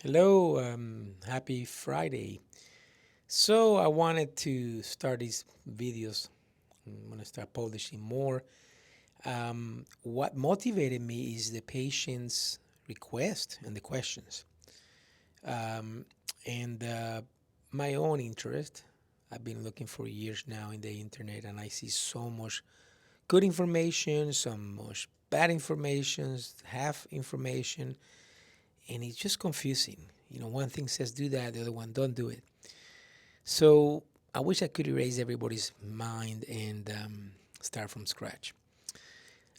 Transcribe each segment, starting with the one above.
Hello, happy Friday. So I wanted to start these videos. I'm going to start publishing more. What motivated me is the patient's request and the questions, um, and my own interest. I've been looking for years now in the internet, and I see so much good information, so much bad information, half information, and it's just confusing. One thing says do that, the other one don't do it. So I wish I could erase everybody's mind and start from scratch.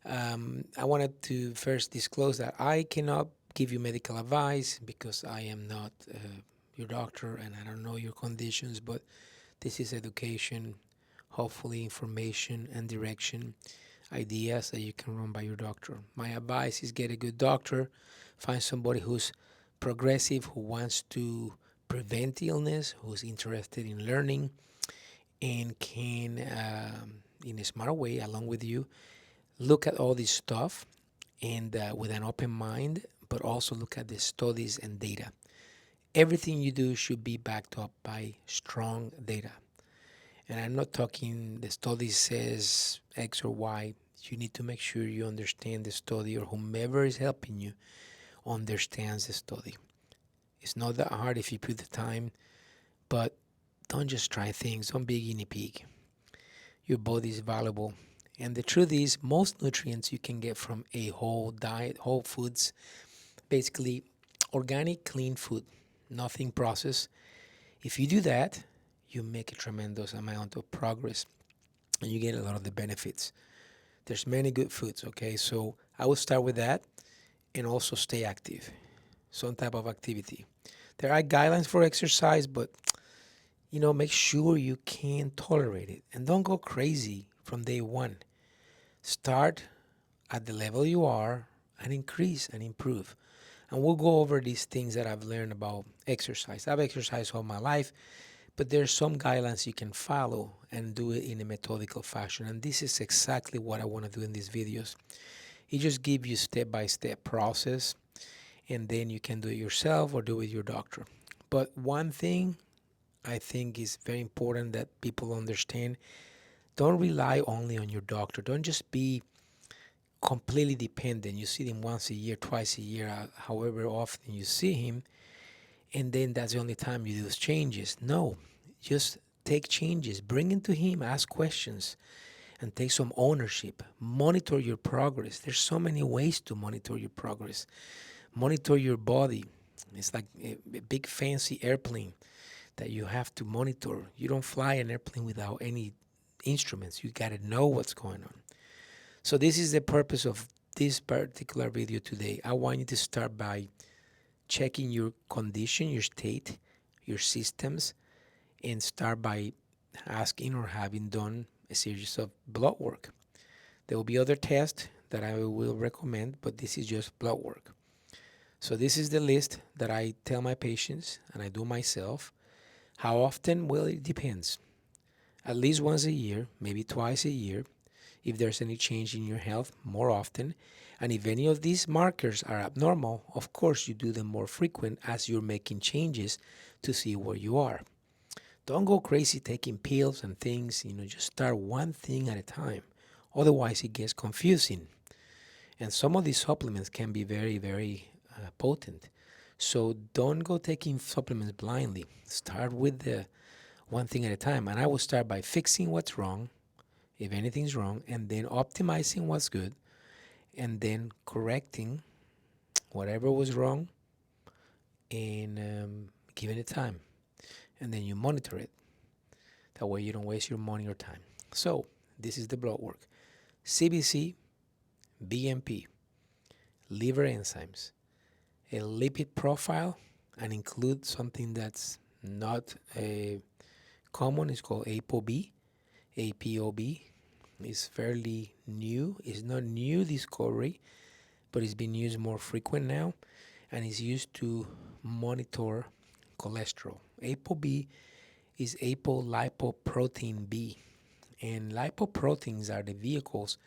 I wanted to first disclose that I cannot give you medical advice because I am not your doctor and I don't know your conditions, but this is education, hopefully information and direction, ideas that you can run by your doctor. My advice is get a good doctor, find somebody who's progressive, who wants to prevent illness, who's interested in learning, and can, in a smart way, along with you, look at all this stuff and with an open mind, but also look at the studies and data. Everything you do should be backed up by strong data. And I'm not talking the study says X or Y. You need to make sure you understand the study or whomever is helping you understands the study. It's not that hard if you put the time, but don't just try things. Don't be a guinea pig. Your body is valuable. And the truth is, most nutrients you can get from a whole diet, whole foods, basically organic, clean food, nothing processed. If you do that, you make a tremendous amount of progress and you get a lot of the benefits. There's many good foods, okay? So I will start with that and also stay active, some type of activity. There are guidelines for exercise, but make sure you can tolerate it and don't go crazy from day one. Start at the level you are and increase and improve. And we'll go over these things that I've learned about exercise. I've exercised all my life, but there's some guidelines you can follow and do it in a methodical fashion. And this is exactly what I want to do in these videos. It just gives you step-by-step process, and then you can do it yourself or do it with your doctor. But one thing I think is very important that people understand, don't rely only on your doctor. Don't just be completely dependent. You see him once a year, twice a year, however often you see him, and then that's the only time you do those changes. No, just take changes, bring it to him, ask questions, and take some ownership. Monitor your progress. There's so many ways to monitor your progress. Monitor your body. It's like a big fancy airplane that you have to monitor. You don't fly an airplane without any instruments. You got to know what's going on. So this is the purpose of this particular video today. I want you to start by checking your condition, your state, your systems, and start by asking or having done a series of blood work. There will be other tests that I will recommend, but this is just blood work. So this is the list that I tell my patients and I do myself. How often? Well, it depends. At least once a year, maybe twice a year. If there's any change in your health, more often. And if any of these markers are abnormal, of course you do them more frequent as you're making changes to see where you are. Don't go crazy taking pills and things, just start one thing at a time. Otherwise, it gets confusing. And some of these supplements can be very, very potent. So don't go taking supplements blindly. Start with the one thing at a time. And I will start by fixing what's wrong, if anything's wrong, and then optimizing what's good, and then correcting whatever was wrong and giving it time. And then you monitor it. That way you don't waste your money or time. So this is the blood work. CBC, BMP, liver enzymes, a lipid profile, and include something that's not common. It's called ApoB, APOB. It's fairly new. It's not new discovery, but it's been used more frequent now, and it's used to monitor cholesterol. ApoB is apolipoprotein B, and lipoproteins are the vehicles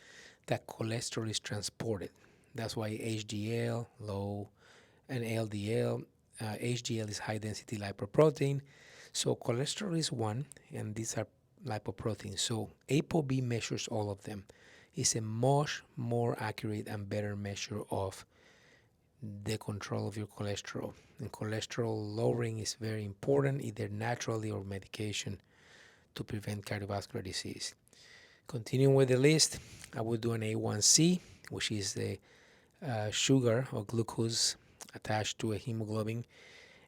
that cholesterol is transported. That's why HDL low and LDL HDL is high density lipoprotein. So cholesterol is one, and these are lipoproteins. So ApoB measures all of them. It's a much more accurate and better measure of the control of your cholesterol. And cholesterol lowering is very important, either naturally or medication, to prevent cardiovascular disease. Continuing with the list, I would do an A1C, which is the sugar or glucose attached to a hemoglobin,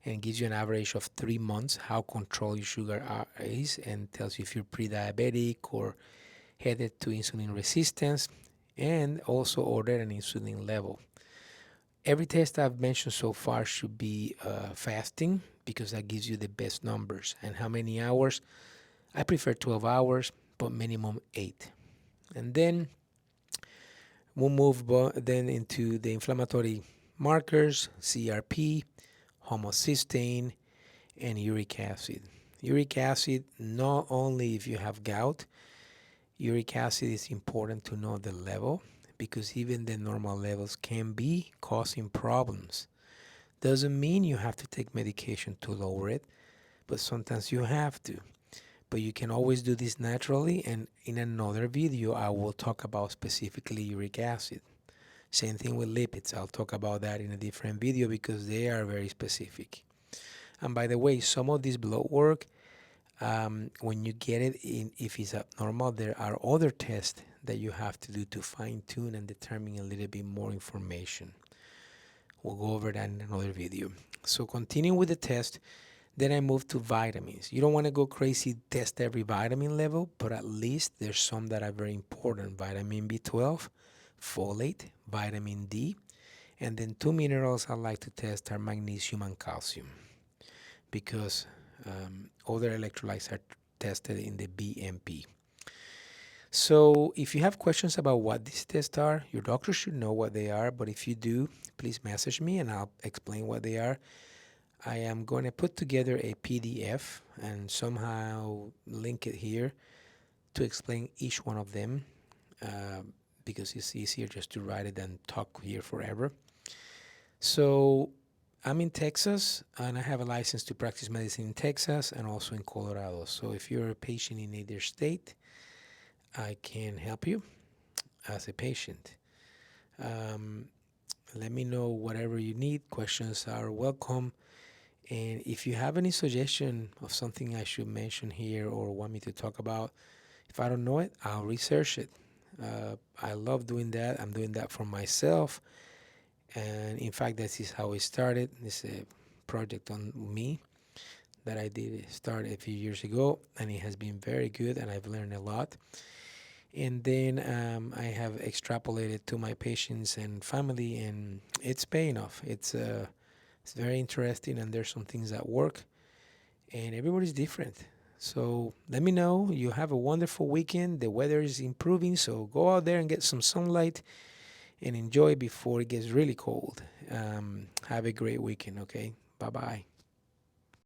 and gives you an average of 3 months how controlled your sugar is, and tells you if you're pre-diabetic or headed to insulin resistance, and also order an insulin level. Every test I've mentioned so far should be fasting, because that gives you the best numbers. And how many hours? I prefer 12 hours, but minimum 8. And then we'll move then into the inflammatory markers: CRP, homocysteine, and uric acid. Uric acid, not only if you have gout, uric acid is important to know the level, because even the normal levels can be causing problems. Doesn't mean you have to take medication to lower it, but sometimes you have to. But you can always do this naturally, and in another video I will talk about specifically uric acid. Same thing with lipids. I'll talk about that in a different video because they are very specific. And by the way, some of this blood work, when you get it in, if it's abnormal, there are other tests that you have to do to fine tune and determine a little bit more information. We'll go over that in another video. So continue with the test. Then I move to vitamins. You don't want to go crazy, test every vitamin level, but at least there's some that are very important: vitamin B12, folate, vitamin D, and then two minerals I like to test are magnesium and calcium, because other electrolytes are tested in the BMP. So if you have questions about what these tests are, your doctor should know what they are, but if you do, please message me and I'll explain what they are. I am going to put together a PDF and somehow link it here to explain each one of them, because it's easier just to write it than talk here forever. So I'm in Texas, and I have a license to practice medicine in Texas and also in Colorado. So if you're a patient in either state, I can help you as a patient. Let me know whatever you need. Questions are welcome. And if you have any suggestion of something I should mention here or want me to talk about, if I don't know it, I'll research it. I love doing that. I'm doing that for myself. And in fact, this is how it started. It's a project on me that I did start a few years ago, and it has been very good, and I've learned a lot. And then I have extrapolated to my patients and family, and it's paying off. It's very interesting, and there's some things that work, and everybody's different. So let me know. You have a wonderful weekend. The weather is improving, so go out there and get some sunlight and enjoy before it gets really cold. Have a great weekend, okay? Bye-bye.